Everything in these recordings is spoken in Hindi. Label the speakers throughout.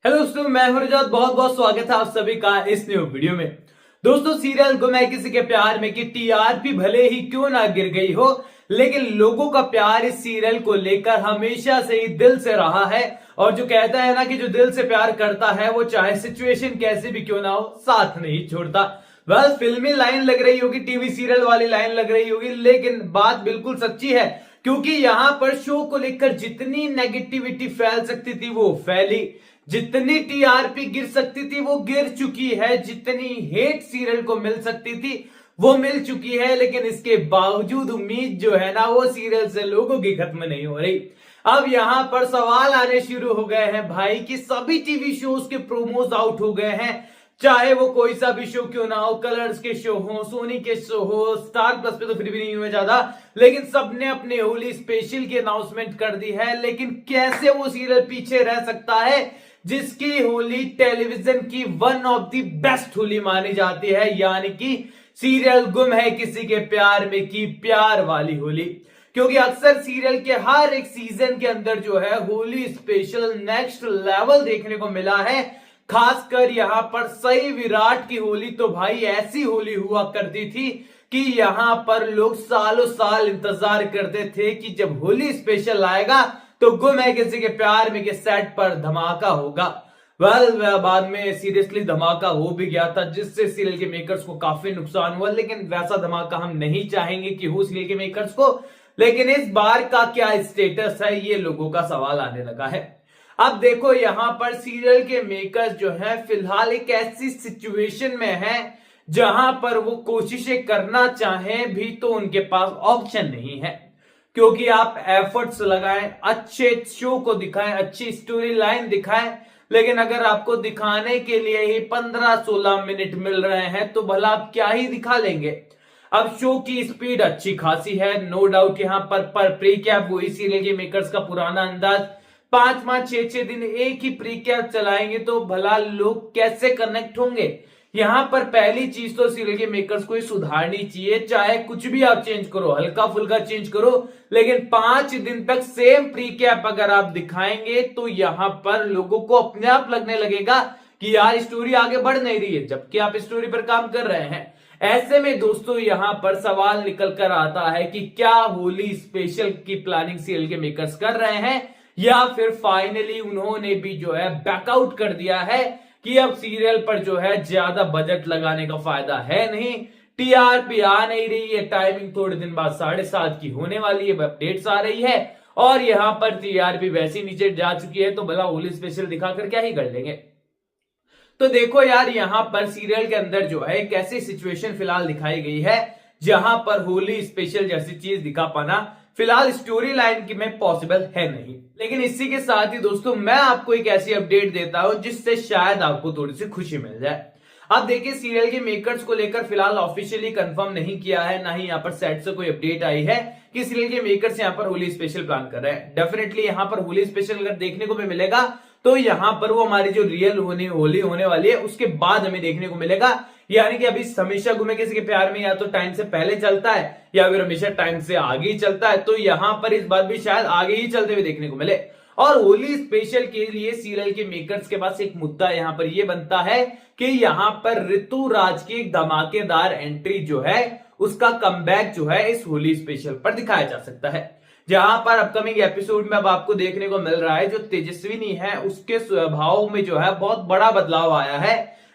Speaker 1: हेलो दोस्तों, मैं हूं रजत। बहुत बहुत स्वागत है आप सभी का इस न्यू वीडियो में। दोस्तों, सीरियल गुम है किसी के प्यार में की टीआरपी भले ही क्यों ना गिर गई हो, लेकिन लोगों का प्यार इस सीरियल को लेकर हमेशा से ही दिल से रहा है। और जो कहता है ना कि जो दिल से प्यार करता है वो चाहे सिचुएशन कैसी भी क्यों ना हो साथ नहीं छोड़ता। फिल्मी लाइन लग रही होगी, टीवी सीरियल वाली लाइन लग रही होगी, लेकिन बात बिल्कुल सच्ची है। क्योंकि यहां पर शो को लेकर जितनी नेगेटिविटी फैल सकती थी वो फैली, जितनी टीआरपी गिर सकती थी वो गिर चुकी है, जितनी हेट सीरियल को मिल सकती थी वो मिल चुकी है। लेकिन इसके बावजूद उम्मीद जो है ना वो सीरियल से लोगों की खत्म नहीं हो रही। अब यहां पर सवाल आने शुरू हो गए हैं भाई कि सभी टीवी शोज के प्रोमोज आउट हो गए हैं, चाहे वो कोई सा भी शो क्यों ना हो, कलर्स के शो हो, सोनी के शो हो, स्टार प्लस पे तो फिर भी नहीं हुए ज्यादा, लेकिन सबने अपने होली स्पेशल की अनाउंसमेंट कर दी है। लेकिन कैसे वो सीरियल पीछे रह सकता है जिसकी होली टेलीविजन की one of the best Holi मानी जाती है, यानी कि सीरियल गुम है किसी के प्यार में की प्यार वाली होली। क्योंकि अक्सर सीरियल के हर एक सीजन के अंदर जो है होली स्पेशल नेक्स्ट लेवल देखने को मिला है। खासकर यहां पर सही विराट की होली तो भाई ऐसी होली हुआ करती थी कि यहां पर लोग सालों साल इंतजार करते थे कि जब होली स्पेशल आएगा तो गुम है किसी के प्यार में के सेट पर धमाका होगा। बाद में सीरियसली धमाका हो भी गया था, जिससे सीरियल के मेकर्स को काफी नुकसान हुआ। लेकिन वैसा धमाका हम नहीं चाहेंगे कि हो सीरियल के मेकर्स को। लेकिन इस बार का क्या स्टेटस है, ये लोगों का सवाल आने लगा है। अब देखो, यहां पर सीरियल के मेकर्स जो है फिलहाल एक ऐसी सिचुएशन में है जहां पर वो कोशिशें करना चाहें भी तो उनके पास ऑप्शन नहीं है। क्योंकि आप एफर्ट्स लगाएं, अच्छे शो को दिखाएं, अच्छी स्टोरी लाइन दिखाएं, लेकिन अगर आपको दिखाने के लिए ही 15-16 मिनट मिल रहे हैं तो भला आप क्या ही दिखा लेंगे। अब शो की स्पीड अच्छी खासी है, नो डाउट। यहां पर प्री कैप वही सीरियल के मेकर्स का पुराना अंदाज, 5-6 दिन एक ही प्री कैप चलाएंगे तो भला लोग कैसे कनेक्ट होंगे। यहां पर पहली चीज तो सीरियल के मेकर्स को सुधारनी चाहिए। चाहे कुछ भी आप चेंज करो, हल्का फुल्का चेंज करो, लेकिन 5 दिन तक सेम प्री कैप अगर आप दिखाएंगे तो यहां पर लोगों को अपने आप लगने लगेगा कि यार स्टोरी आगे बढ़ नहीं रही है, जबकि आप स्टोरी पर काम कर रहे हैं। ऐसे में दोस्तों यहां पर सवाल निकल कर आता है कि क्या होली स्पेशल की प्लानिंग सीरियल के मेकर्स कर रहे हैं, या फिर फाइनली उन्होंने भी जो है बैकआउट कर दिया है कि अब सीरियल पर जो है ज्यादा बजट लगाने का फायदा है नहीं, टीआरपी आ नहीं रही है, टाइमिंग थोड़े दिन बाद 7:30 की होने वाली है, अपडेट्स आ रही है, और यहां पर टीआरपी वैसी नीचे जा चुकी है, तो भला होली स्पेशल दिखाकर क्या ही कर लेंगे। तो देखो यार, यहां पर सीरियल के अंदर जो है एक ऐसी सिचुएशन फिलहाल दिखाई गई है जहां पर होली स्पेशल जैसी चीज दिखा पाना फिलहाल स्टोरी लाइन की में पॉसिबल है नहीं। लेकिन इसी के साथ ही दोस्तों मैं आपको एक ऐसी अपडेट देता हूं जिससे शायद आपको थोड़ी सी खुशी मिल जाए। अब देखिए, सीरियल के मेकर्स को लेकर फिलहाल ऑफिशियली कंफर्म नहीं किया है, ना ही यहां पर सेट से कोई अपडेट आई है कि सीरियल के मेकर्स यहां पर होली स्पेशल प्लान कर रहे हैं। डेफिनेटली यहां पर होली स्पेशल अगर देखने को भी मिलेगा तो यहां पर वो हमारी जो रियल होली होने वाली है उसके बाद हमें देखने को मिलेगा। यानी कि अभी हमेशा गुम है किसी के प्यार में या तो टाइम से पहले चलता है या फिर हमेशा टाइम से आगे ही चलता है, तो यहां पर इस बार भी शायद आगे ही चलते हुए देखने को मिले। और होली स्पेशल के लिए सीरियल के मेकर्स के पास एक मुद्दा यहां पर यह बनता है कि यहां पर ऋतुराज की एक धमाकेदार एंट्री जो है उसका कमबैक जो है इस होली स्पेशल पर दिखाया जा सकता है। जहां पर अपकमिंग एपिसोड में अब आपको देखने को मिल रहा है जो तेजस्विनी है उसके स्वभाव में जो है बहुत बड़ा बदलाव आया है।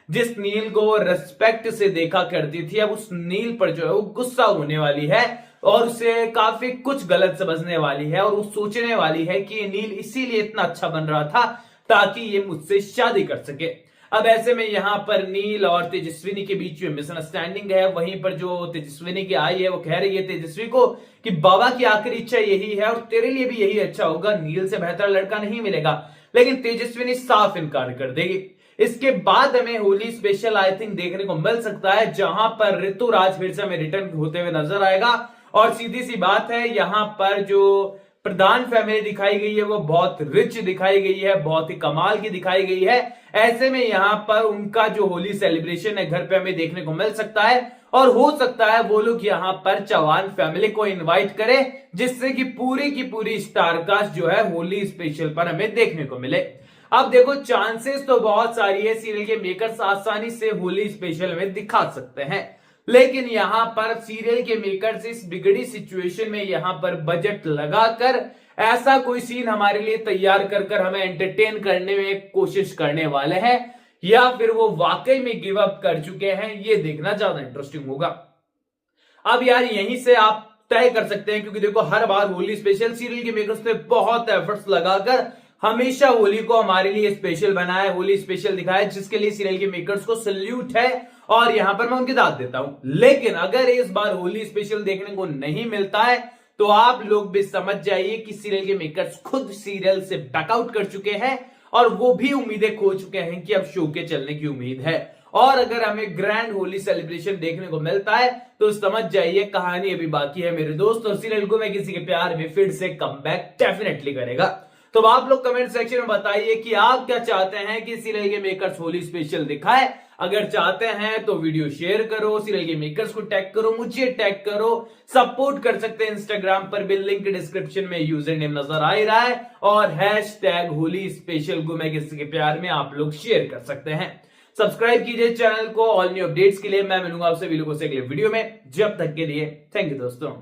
Speaker 1: जिस नील को वो रेस्पेक्ट से देखा करती थी, अब उस नील पर जो है वो गुस्सा होने वाली है और उसे काफी कुछ गलत समझने वाली है, और वो सोचने वाली है कि ये नील इसीलिए इतना अच्छा बन रहा था ताकि ये मुझसे शादी कर सके। अब ऐसे में यहां पर नील और तेजस्विनी के बीच में मिसअंडरस्टैंडिंग है। वहीं पर जो तेजस्विनी की आई है वो कह रही है तेजस्वी को कि बाबा की आखिरी इच्छा यही है और तेरे लिए भी यही अच्छा होगा, नील से बेहतर लड़का नहीं मिलेगा। लेकिन तेजस्विनी साफ इनकार कर देगी। इसके बाद हमें होली स्पेशल आई थिंक देखने को मिल सकता है जहां पर ऋतुराज फिर से हमें रिटर्न होते हुए नजर आएगा। और सीधी सी बात है, यहां पर जो प्रधान फैमिली दिखाई गई है वो बहुत रिच दिखाई गई है, बहुत ही कमाल की दिखाई गई है। ऐसे में यहां पर उनका जो होली सेलिब्रेशन है घर पे हमें देखने को मिल सकता है, और हो सकता है वो लोग यहां पर चौहान फैमिली को इनवाइट करें जिससे कि पूरी की पूरी स्टारकास्ट जो है होली स्पेशल पर हमें देखने को मिले। अब देखो चांसेस तो बहुत सारी है, सीरियल के मेकर्स आसानी से होली स्पेशल में दिखा सकते हैं, लेकिन यहां पर सीरियल के मेकर्स इस बिगड़ी सिचुएशन में यहां पर बजट लगाकर ऐसा कोई सीन हमारे लिए तैयार कर कर हमें एंटरटेन करने में कोशिश करने वाले हैं, या फिर वो वाकई में गिव अप कर चुके हैं, ये देखना ज्यादा इंटरेस्टिंग होगा। अब यार यहीं से आप तय कर सकते हैं, क्योंकि देखो हर बार होली स्पेशल सीरियल के मेकर्स ने बहुत एफर्ट्स लगाकर हमेशा होली को हमारे लिए स्पेशल बनाया, होली स्पेशल दिखाया, जिसके लिए सीरियल के मेकर्स को सल्यूट है और यहां पर मैं उनकी दाद देता हूं। लेकिन अगर इस बार होली स्पेशल देखने को नहीं मिलता है तो आप लोग भी समझ जाइए कि सीरियल के मेकर्स खुद सीरियल से बैकआउट कर चुके हैं और वो भी उम्मीदें खो चुके हैं कि अब शो के चलने की उम्मीद है। और अगर हमें ग्रैंड होली सेलिब्रेशन देखने को मिलता है तो समझ जाइए कहानी अभी बाकी है मेरे दोस्त, और सीरियल को मैं किसी के प्यार में फिर से कमबैक डेफिनेटली करेगा। तो आप लोग कमेंट सेक्शन में बताइए कि आप क्या चाहते हैं कि सीरियल के मेकर्स होली स्पेशल दिखाए। अगर चाहते हैं तो वीडियो शेयर करो, सीरियल के मेकर्स को टैग करो, मुझे टैग करो, सपोर्ट कर सकते हैं इंस्टाग्राम पर भी, लिंक डिस्क्रिप्शन में यूजर नेम नजर आ ही रहा है, और हैशटैग होली स्पेशल को मैं किसी के प्यार में आप लोग शेयर कर सकते हैं। सब्सक्राइब कीजिए चैनल को ऑल न्यू अपडेट्स के लिए। मैं मिलूंगा आपसे अगले वीडियो में, जब तक के लिए थैंक यू दोस्तों।